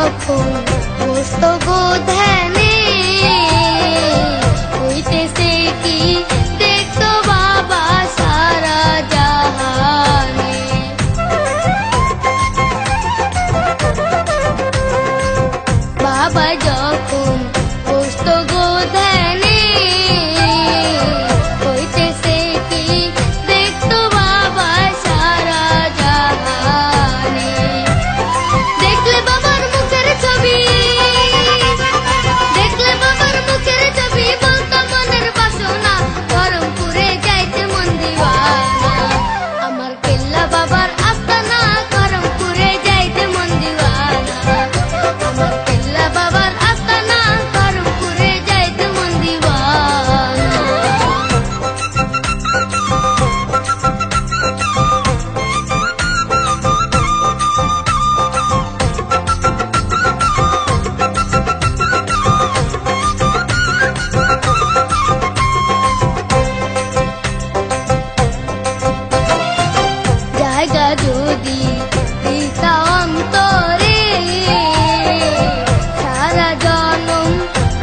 যখন বসত গো ধ্যানে, হইতেছে কি দেখতো বাবা সারা জাহানে। বাবা যখন বসত গো ধ্যানে, হইতেছে কি দেখতো বাবা সারা জাহানে। দেখলে বাবার মুখের ছবি, দেখলে বাবার মুখের ছবি, বলতো মনের বাসনা গরম করে যাইতে মন দিওয়ানা। আমার কেল্লা বাবার আস্তানা গরম করে যাইতে মন দিওয়ানা। আমার কেল্লা বাবার আস্তানা গরম করে যাইতে মন দিওয়ানা। জায়গা যদি দিতা অন্তরে, সারা জনম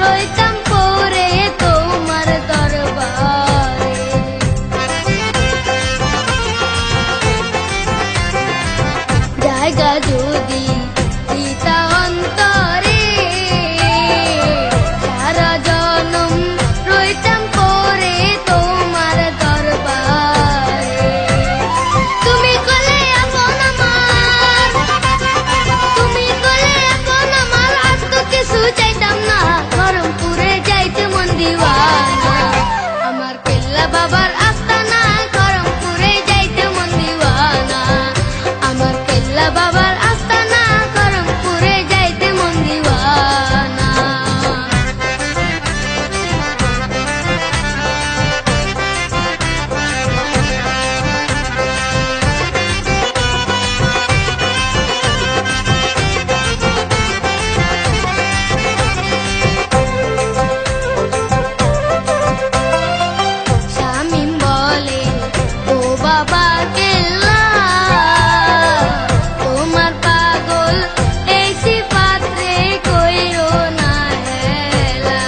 রইতাম পরে তোমার দরবারে। জায়গা যদি দিতা অন্তরে, সারা জনম রইতাম পরে তোমার দরবারে। তুমি কলে আপন আমার, তুমি কলে আপন আমার, আর তো কিছু চাইতাম না, গরম পুরে যাইতে মন দিওয়ানা। আমার কেল্লা বাবার আস্তানা গরম পুরে যাইতে মন দিওয়ানা। আমার কেল্লা বাবার আস্তানা গরম পুরে যাইতে মন দিওয়ানা। শামীম বলে ও বাবা কেল্লা, তোমার পাগল এই সিফাতে কইরো না হেলা।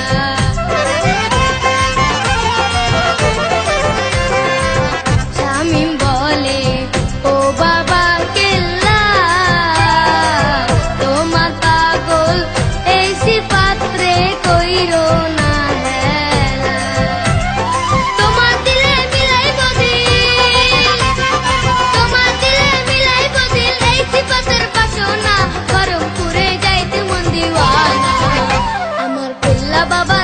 শামীম বলে ও বাবা কেল্লা, তোমার পাগল এই সিফাতে কইরো না হেলা। তোমার দিলে মিলাইব দিল, তোমার দিলে মিলাইব দিল, এই সিফাতের বাসনা গরম করে যাইতে মন দিওয়ানা। আমার কেল্লা বাবা